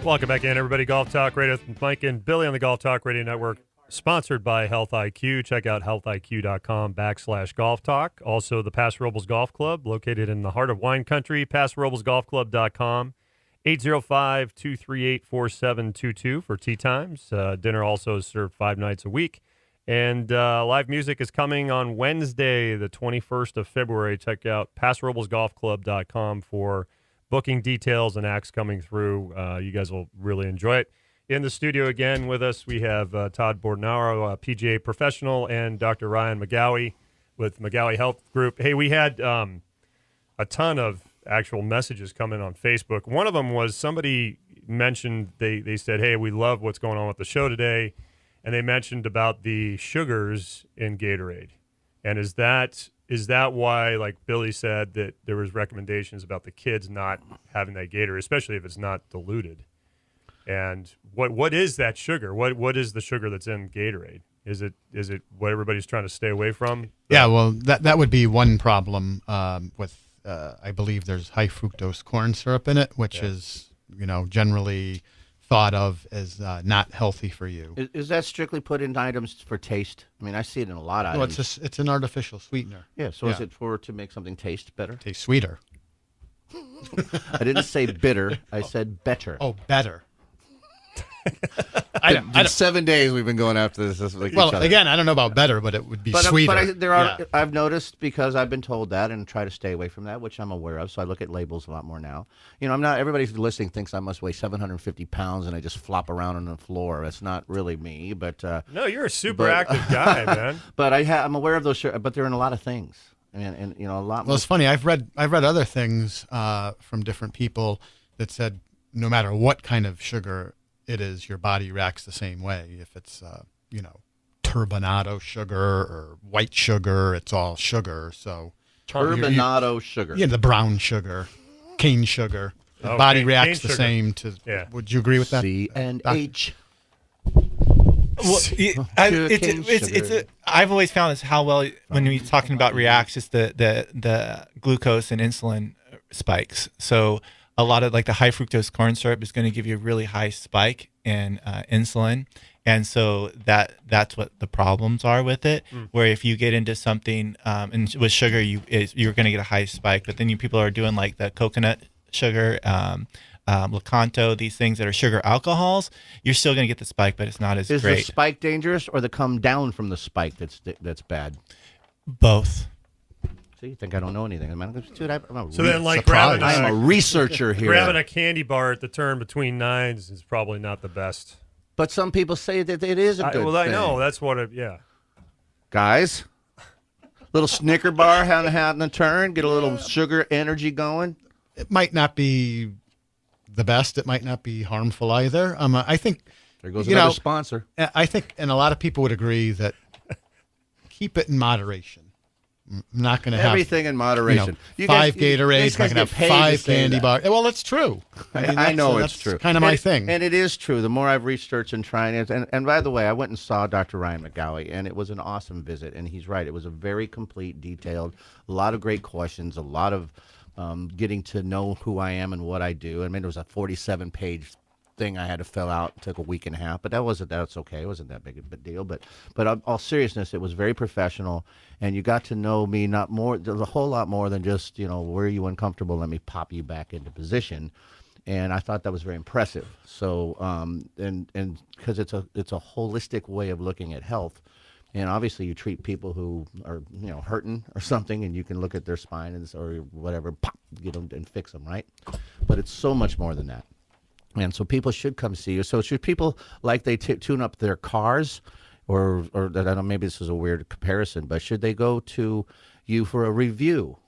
Welcome back in, everybody. Golf Talk Radio with Mike and Billy on the Golf Talk Radio Network, sponsored by Health IQ. Check out healthiq.com/golf talk. Also, the Paso Robles Golf Club, located in the heart of wine country, PasoRoblesGolfClub.com. 805-238-4722 for tee times. Dinner also is served 5 nights a week. And live music is coming on Wednesday, the 21st of February. Check out PasoRoblesGolfClub.com for booking details and acts coming through. You guys will really enjoy it. In the studio again with us, we have Todd Bordenaro, a PGA professional, and Dr. Ryan McGowie with McGowie Health Group. Hey, we had a ton of actual messages coming on Facebook. One of them was somebody mentioned, they said, hey, we love what's going on with the show today. And they mentioned about the sugars in Gatorade. And is that why, like Billy said, that there was recommendations about the kids not having that Gatorade, especially if it's not diluted? And what is that sugar? What is the sugar that's in Gatorade? Is it what everybody's trying to stay away from? Yeah, well, that would be one problem with, I believe there's high fructose corn syrup in it, which is, generally thought of as not healthy for you. Is that strictly put in items for taste? I mean, I see it in a lot of items. Well, it's an artificial sweetener. Yeah, so is it to make something taste better? Taste sweeter. I didn't say bitter. I said better. Oh, better. In 7 days we've been going after this. Again, I don't know about better, but it would be sweeter. But I've noticed, because I've been told that and try to stay away from that, which I'm aware of. So I look at labels a lot more now. I'm not. Everybody listening thinks I must weigh 750 pounds and I just flop around on the floor. That's not really me. But no, you're a super active guy, man. But I'm aware of those. But they're in a lot of things. And a lot. Well, it's funny. I've read other things from different people that said no matter what kind of sugar it is, your body reacts the same way. If it's, turbinado sugar or white sugar, it's all sugar. So turbinado sugar. Yeah, the brown sugar, cane sugar. The body reacts the same to. Yeah. Would you agree with that? C and H. Well, I've always found this how well when you're talking about reacts, it's the glucose and insulin spikes. So a lot of like the high fructose corn syrup is going to give you a really high spike in insulin. And so that's what the problems are with it, where if you get into something and with sugar, you're going to get a high spike. But then people are doing like the coconut sugar, Lakanto, these things that are sugar alcohols, you're still going to get the spike, but it's not as great. Is the spike dangerous or the come down from the spike that's bad? Both. So you think I don't know anything? I'm a researcher here. Grabbing a candy bar at the turn between nines is probably not the best. But some people say that it is a good thing. I know. That's what Guys, little Snicker bar on the turn, get a little sugar energy going. It might not be the best. It might not be harmful either. I think there goes another sponsor. I think, and a lot of people would agree that keep it in moderation. I'm not going to have everything in moderation. 5 Gatorades. I'm going to have 5 candy bars. Well, it's true. I know it's true. Kind of my thing. And it is true. The more I've researched and trying it, and by the way, I went and saw Dr. Ryan McGowie, and it was an awesome visit. And he's right. It was a very complete, detailed, a lot of great questions, a lot of getting to know who I am and what I do. I mean, it was a 47-page thing I had to fill out. It took a week and a half, but that's okay. It wasn't that big of a deal. But all seriousness, it was very professional, and you got to know me a whole lot more than just were you uncomfortable? Let me pop you back into position, and I thought that was very impressive. So and because it's a holistic way of looking at health. And obviously, you treat people who are, hurting or something, and you can look at their spine or whatever, pop, get them and fix them, right? But it's so much more than that. And so people should come see you. So should people, like they tune up their cars, or I don't know, maybe this is a weird comparison, but should they go to you for a review?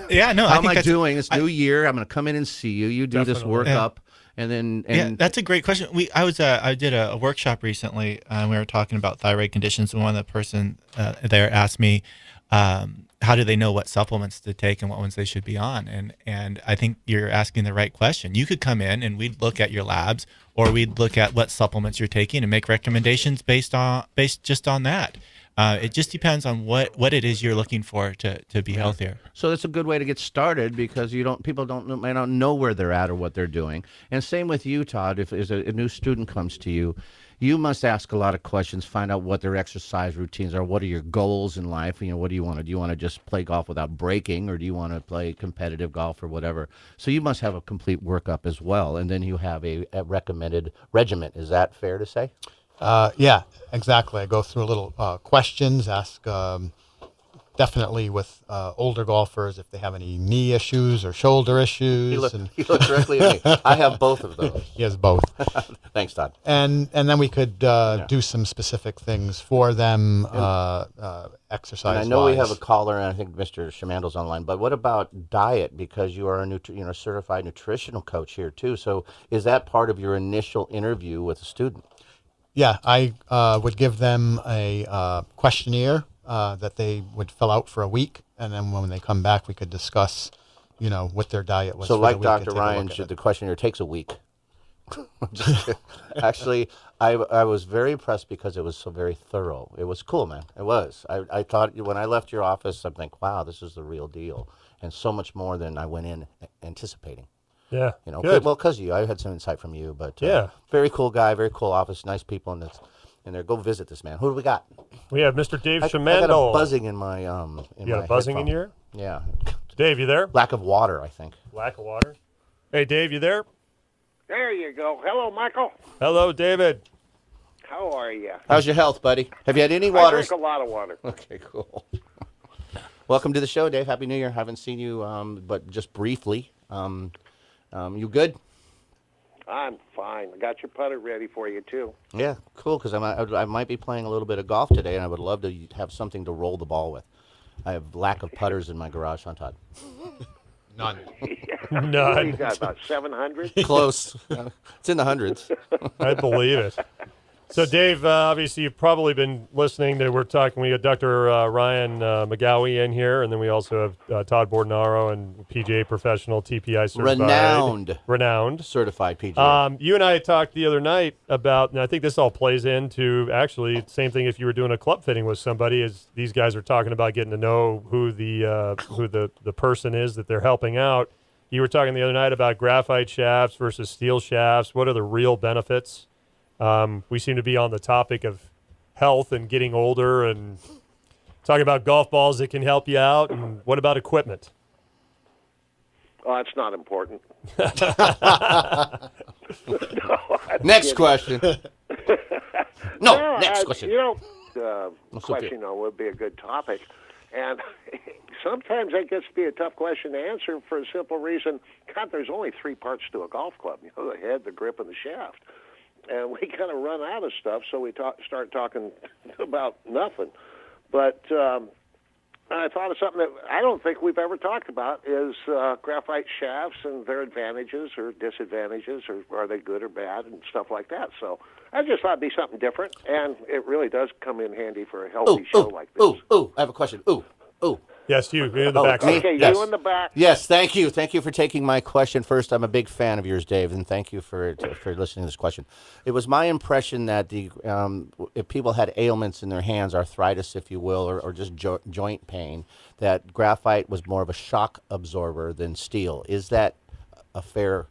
Yeah, no. How am I doing? It's New Year. I'm going to come in and see you. You do this workup. And then, that's a great question. I did a workshop recently, and we were talking about thyroid conditions. And one of the person there asked me, how do they know what supplements to take and what ones they should be on? And I think you're asking the right question. You could come in and we'd look at your labs, or we'd look at what supplements you're taking and make recommendations based just on that. It just depends on what it is you're looking for to be healthier. So that's a good way to get started because people may not know where they're at or what they're doing. And same with you, Todd. If a new student comes to you, you must ask a lot of questions, find out what their exercise routines are. What are your goals in life? What do you want to do? You want to just play golf without breaking, or do you want to play competitive golf or whatever? So you must have a complete workup as well. And then you have a recommended regimen. Is that fair to say? Yeah, exactly. I go through a little questions, ask definitely with older golfers if they have any knee issues or shoulder issues. You look directly at me. I have both of those. He has both. Thanks, Todd. And then we could do some specific things for them, exercise. And I know we have a caller, and I think Mr. Shamandel's online. But what about diet? Because you are a certified nutritional coach here too. So is that part of your initial interview with a student? Yeah, I would give them a questionnaire that they would fill out for a week, and then when they come back, we could discuss, what their diet was. So, for like the week Dr. and take a Ryan, look at it. the questionnaire takes a week. Actually, I was very impressed because it was so very thorough. It was cool, man. It was. I thought when I left your office, I'm like, wow, this is the real deal, and so much more than I went in anticipating. Yeah. Good. Well, because you, I had some insight from you, but Yeah. very cool guy, very cool office, nice people in there. Go visit this man. Who do we got? We have Mr. Dave I got Shamandel. a buzzing in my You got a buzzing in your ear? Yeah. Dave, you there? Lack of water, I think. Lack of water. Hey, Dave, you there? There you go. Hello, Michael. Hello, David. How are you? How's your health, buddy? Have you had any I water? drink a lot of water. Okay, cool. Welcome to the show, Dave. Happy New Year. Haven't seen you, but just briefly. You good? I'm fine. I got your putter ready for you, too. Yeah, cool, because I might be playing a little bit of golf today, and I would love to have something to roll the ball with. I have lack of putters in my garage, huh, Todd? None. What None. you got, about 700? Close. It's in the hundreds. I believe it. So, Dave, obviously, you've probably been listening to, we got Dr. Ryan McGowie in here, and then we also have Todd Bordenaro and PGA professional, TPI certified. Renowned. Certified PGA. You and I talked the other night about, and I think this all plays into, actually, same thing if you were doing a club fitting with somebody, is these guys are talking about getting to know who the person is that they're helping out. You were talking the other night about graphite shafts versus steel shafts. What are the real benefits? We seem to be on the topic of health and getting older and talking about golf balls that can help you out. And what about equipment? Oh, it's not important. Next question. No, next question. Question would be a good topic. And sometimes that gets to be a tough question to answer for a simple reason. God, there's only 3 parts to a golf club. The head, the grip, and the shaft. And we kind of run out of stuff, so we start talking about nothing. But I thought of something that I don't think we've ever talked about is graphite shafts and their advantages or disadvantages, or are they good or bad, and stuff like that. So I just thought it'd be something different, and it really does come in handy for a healthy show like this. I have a question. Ooh. Yes, you in the back. Me? Okay, Yes. you in the back. Yes, thank you. Thank you for taking my question. First, I'm a big fan of yours, Dave, and thank you for listening to this question. It was my impression that if people had ailments in their hands, arthritis, if you will, or just joint pain, that graphite was more of a shock absorber than steel. Is that a fair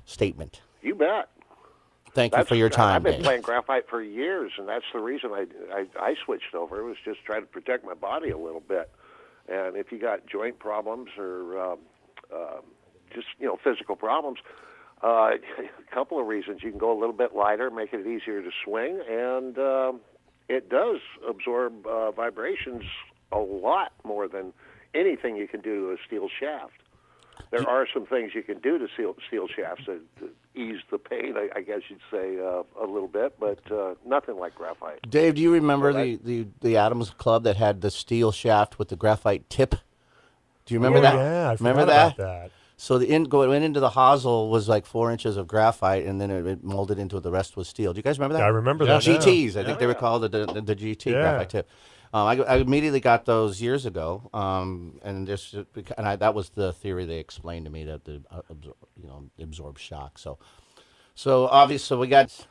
statement? You bet. Thank you for your time, I've been Dave. playing graphite for years, and that's the reason I switched over. It was just trying to protect my body a little bit. And if you got joint problems or just physical problems, a couple of reasons. You can go a little bit lighter, making it easier to swing, and it does absorb vibrations a lot more than anything you can do to a steel shaft. There are some things you can do to steel shafts to ease the pain, I guess you'd say, a little bit, but nothing like graphite. Dave, do you remember the Adams Club that had the steel shaft with the graphite tip? Do you remember that? Yeah, I remember forgot about that. So going into the hosel was like 4 inches of graphite, and then it molded into the rest was steel. Do you guys remember that? I remember that. now. GTs, I think they were called the GT graphite tip. I immediately got those years ago, and that was the theory they explained to me, that the absorb shock. So obviously we got.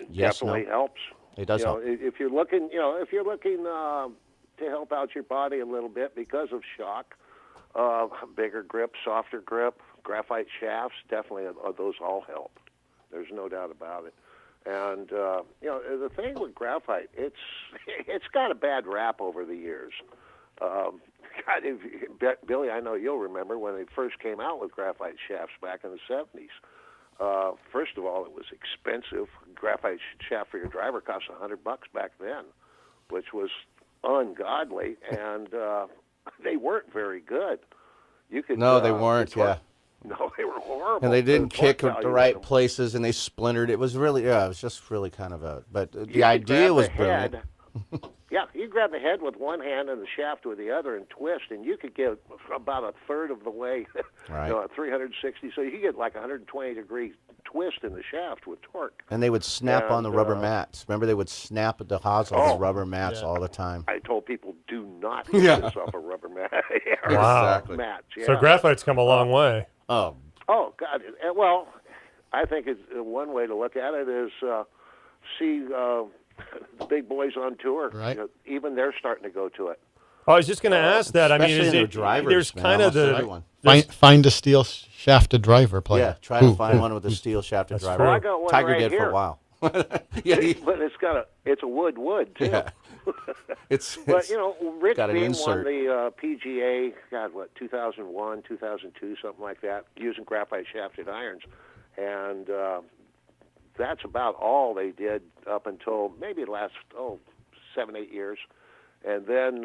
Yes, Definitely no? helps. It does help. If you're looking, to help out your body a little bit because of shock, bigger grip, softer grip, graphite shafts, definitely those all help. There's no doubt about it. And the thing with graphite, it's got a bad rap over the years. Billy, I know you'll remember when they first came out with graphite shafts back in the 70s. First of all, it was expensive. Graphite shaft for your driver cost $100 back then, which was ungodly, and they weren't very good. You could No, they weren't. Yeah. No, they were horrible. And they didn't kick torque at the value right on them. places, and they splintered. It was really, it was just really kind of a. But You the could idea grab was the brilliant. head. Yeah, you grab the head with one hand and the shaft with the other and twist, and you could get about a third of the way, Right. 360. So you could get like 120-degree twist in the shaft with torque. And they would snap on the rubber And, mats. Remember, they would snap at the hosel on the rubber mats all the time. I told people, do not get Yeah. this off a rubber mat. Wow. Exactly. Mats, yeah. So graphite's come a long way. Oh, Oh, God. Well, I think it's, one way to look at it is see the big boys on tour. Right. Even they're starting to go to it. I was just going to ask that. I mean, especially is in the it, drivers, there's man, kind of almost the everyone. Find a steel shafted driver player. Yeah, try to find one with a steel shafted That's driver. true. Well, I got one Tiger right did here. for a while. Yeah, But it's a wood too. yeah. It's But Rick got an Beam insert. won the PGA, 2001, 2002, something like that, using graphite shafted irons, and that's about all they did up until maybe the last 7-8 years. And then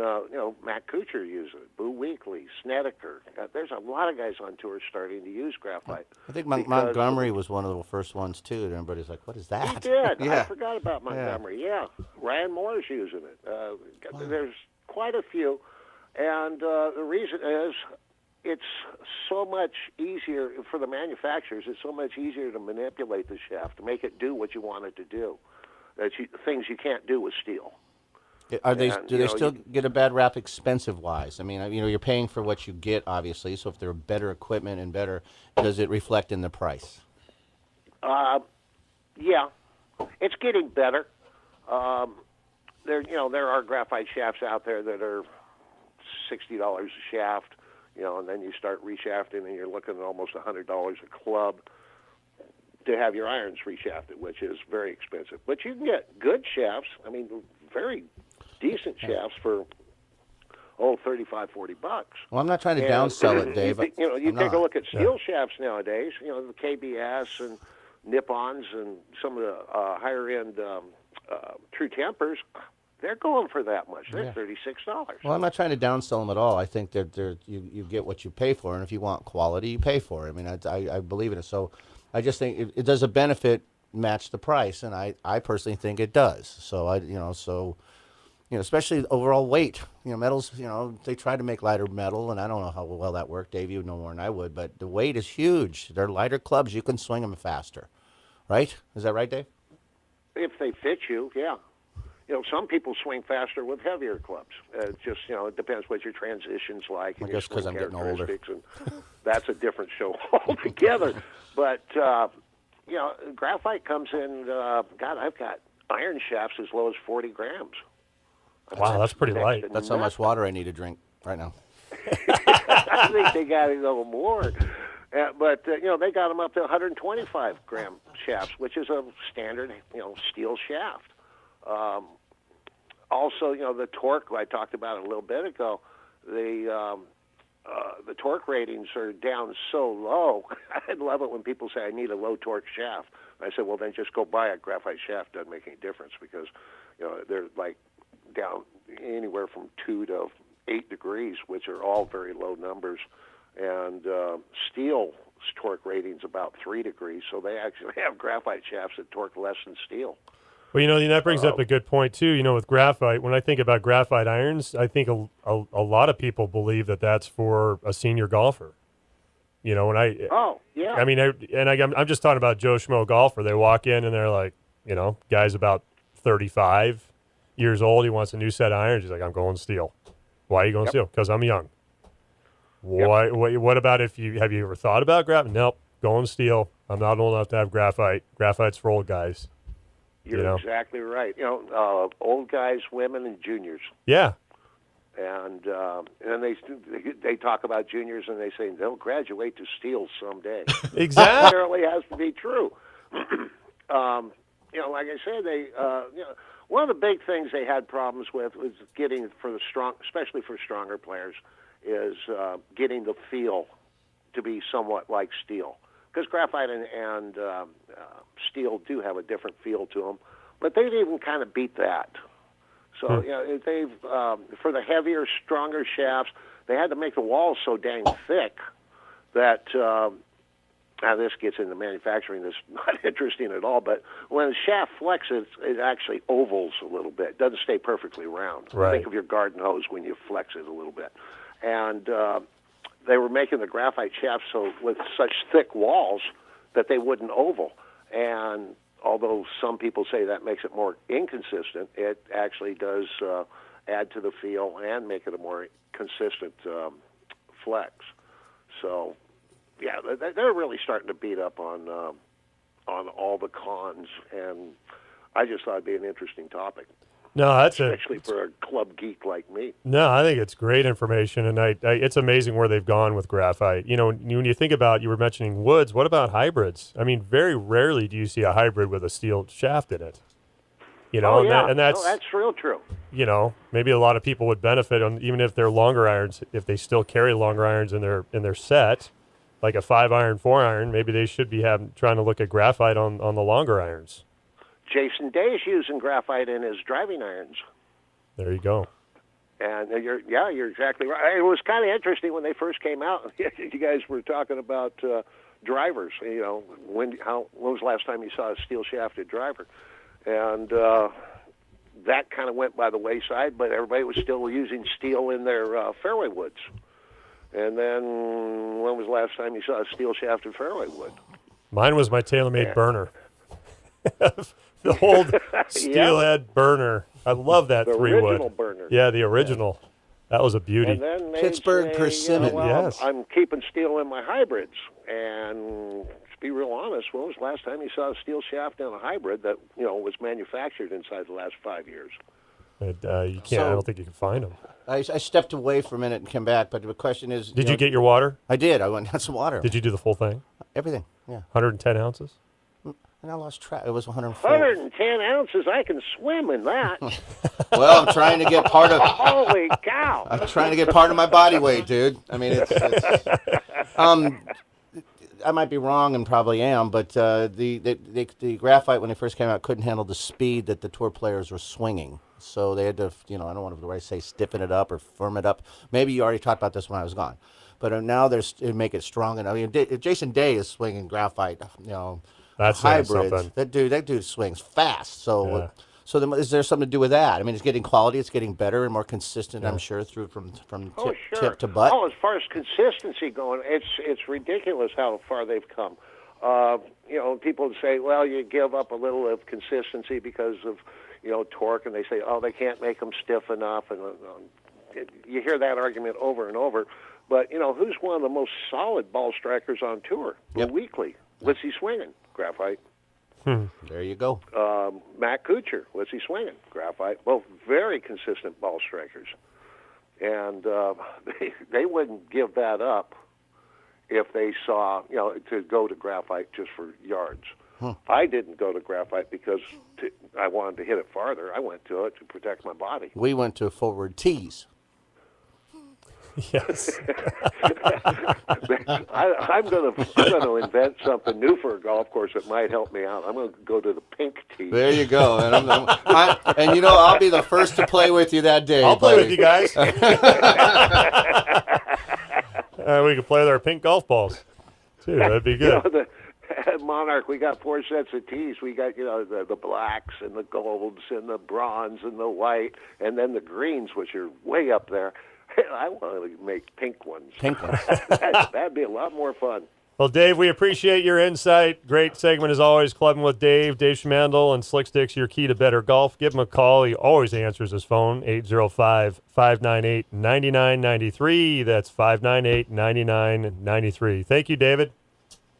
Matt Kuchar used it, Boo Weekley, Snedeker. There's a lot of guys on tour starting to use graphite. I think because- Montgomery was one of the first ones too. And everybody's like, "What is that?" He did. Yeah. I forgot about Montgomery. Yeah. Ryan Moore's using it. There's quite a few. And the reason is it's so much easier for the manufacturers. It's so much easier to manipulate the shaft, to make it do what you want it to do. Things you can't do with steel. Are they? And, Do they still get a bad rap, expensive wise? I mean, you're paying for what you get, obviously. So if they're better equipment and better, does it reflect in the price? Yeah, it's getting better. There are graphite shafts out there that are $60 a shaft, and then you start reshafting and you're looking at almost $100 a club to have your irons reshafted, which is very expensive. But you can get good shafts. I mean, very decent shafts for $35, $40. Well, I'm not trying to And downsell it, Dave. You I'm take a not. look at steel shafts nowadays. The KBS and Nippons and some of the higher end True Tempers. They're going for that much. They're $36. Well, I'm not trying to downsell them at all. I think that you get what you pay for, and if you want quality, you pay for it. I mean, I believe in it. So I just think it does a benefit match the price, and I personally think it does. So especially overall weight. Metals. They try to make lighter metal, and I don't know how well that worked. Dave, you would know more than I would, but the weight is huge. They're lighter clubs. You can swing them faster, right? Is that right, Dave? If they fit you, yeah. Some people swing faster with heavier clubs. It depends what your transition's like. I And guess your 'cause swing I'm getting older. characteristics, and that's a different show altogether. But, graphite comes in, I've got iron shafts as low as 40 grams. Wow, that's pretty next light. to That's how much water I need to drink right now. I think they got a little more. But they got them up to 125-gram shafts, which is a standard, steel shaft. Also, the torque I talked about a little bit ago, the torque ratings are down so low. I love it when people say, I need a low torque shaft. I said, well, then just go buy a graphite shaft. Doesn't make any difference because, they're like down anywhere from 2 to 8 degrees, which are all very low numbers. And steel's torque rating's about 3 degrees, so they actually have graphite shafts that torque less than steel. Well, that brings up a good point, too. With graphite, when I think about graphite irons, I think a lot of people believe that that's for a senior golfer. Oh, yeah. I mean, I'm just talking about Joe Schmo golfer. They walk in and they're like, guy's about 35 years old. He wants a new set of irons. He's like, I'm going steel. Why are you going steel? Because I'm young. Why? What about have you ever thought about graphite? Nope, going steel. I'm not old enough to have graphite. Graphite's for old guys. You're exactly right. Old guys, women, and juniors. Yeah. And they talk about juniors and they say they'll graduate to steel someday. Exactly. It really has to be true. Like I said, one of the big things they had problems with was getting especially for stronger players, is getting the feel to be somewhat like steel. Because graphite and steel do have a different feel to them, but they've even kind of beat that. So they've for the heavier, stronger shafts, they had to make the walls so dang thick that. Now this gets into manufacturing. This is not interesting at all. But when the shaft flexes, it actually ovals a little bit. It doesn't stay perfectly round. Right. Think of your garden hose when you flex it a little bit. And they were making the graphite shafts with such thick walls that they wouldn't oval. And although some people say that makes it more inconsistent, it actually does add to the feel and make it a more consistent flex. So, yeah, they're really starting to beat up on all the cons, and I just thought it'd be an interesting topic. No, especially for a club geek like me. No, I think it's great information, and it's amazing where they've gone with graphite. When you think about, you were mentioning woods, what about hybrids? I mean, very rarely do you see a hybrid with a steel shaft in it. That's real true. Maybe a lot of people would benefit even if they're longer irons, if they still carry longer irons in their set, like a 5-iron, 4-iron. Maybe they should be trying to look at graphite on the longer irons. Jason Day's using graphite in his driving irons. There you go. And you're exactly right. It was kind of interesting when they first came out. You guys were talking about drivers. When was the last time you saw a steel shafted driver? And that kind of went by the wayside. But everybody was still using steel in their fairway woods. And then when was the last time you saw a steel shafted fairway wood? Mine was my TaylorMade burner. The old steelhead burner. I love that the 3-wood. Original burner. Yeah, the original. That was a beauty. And then Pittsburgh Persimmon. Yes. I'm keeping steel in my hybrids. And to be real honest, when was the last time you saw a steel shaft in a hybrid that was manufactured inside the last 5 years? You can't. I don't think you can find them. I stepped away for a minute and came back, but the question is... Did you get your water? I did. I went and got some water. Did you do the full thing? Everything, yeah. 110 ounces? And I lost track. It was 104. 110 ounces? I can swim in that. Well, I'm trying to get part of... Holy cow. I'm trying to get part of my body weight, dude. I mean, it's I might be wrong and probably am, but the graphite, when it first came out, couldn't handle the speed that the tour players were swinging. So they had to, I don't want to say stiffen it up or firm it up. Maybe you already talked about this when I was gone. But now they make it strong. And I mean, Jason Day is swinging graphite, that's hybrids. something. That dude swings fast. So, Yeah. Is there something to do with that? I mean, it's getting quality, it's getting better and more consistent. I'm sure from tip to butt. Oh, as far as consistency going, it's ridiculous how far they've come. People say, well, you give up a little of consistency because of torque, and they say, oh, they can't make them stiff enough, and you hear that argument over and over. But who's one of the most solid ball strikers on tour? Yep. Weekly. What's he swinging? Graphite. There you go. Matt Kuchar, what's he swinging? Graphite. Both very consistent ball strikers. And they wouldn't give that up if they saw, to go to graphite just for yards. I didn't go to graphite because I wanted to hit it farther. I went to it to protect my body. We went to forward tees. Yes. I'm gonna invent something new for a golf course that might help me out. I'm gonna go to the pink tee. There you go. And I'll be the first to play with you that day. I'll play buddy. with you guys. We can play with our pink golf balls, too. That'd be good. At Monarch, we got 4 sets of tees. We got, the blacks and the golds and the bronze and the white, and then the greens, which are way up there. I want to make pink ones. Pink ones. That'd be a lot more fun. Well, Dave, we appreciate your insight. Great segment as always, Clubbing with Dave. Dave Schmandel and Slick Sticks, your key to better golf. Give him a call. He always answers his phone, 805-598-9993. That's 598-9993. Thank you, David.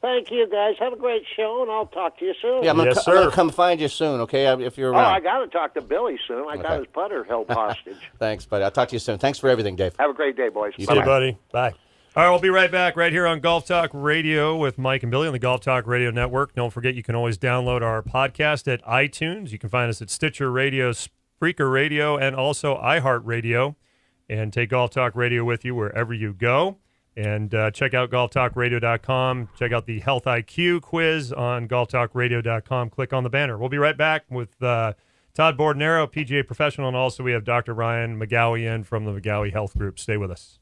Thank you, guys. Have a great show, and I'll talk to you soon. Yeah, I'm Yes, gonna sir. come find you soon, okay? If you're Oh, around. I got to talk to Billy soon. I got Okay. his putter held hostage. Thanks, buddy. I'll talk to you soon. Thanks for everything, Dave. Have a great day, boys. See you, buddy. Bye. All right, we'll be right back right here on Golf Talk Radio with Mike and Billy on the Golf Talk Radio Network. Don't forget, you can always download our podcast at iTunes. You can find us at Stitcher Radio, Spreaker Radio, and also iHeartRadio. And take Golf Talk Radio with you wherever you go. And check out golftalkradio.com. Check out the Health IQ quiz on golftalkradio.com. Click on the banner. We'll be right back with Todd Bordenaro, PGA professional, and also we have Dr. Ryan McGowie in from the McGowie Health Group. Stay with us.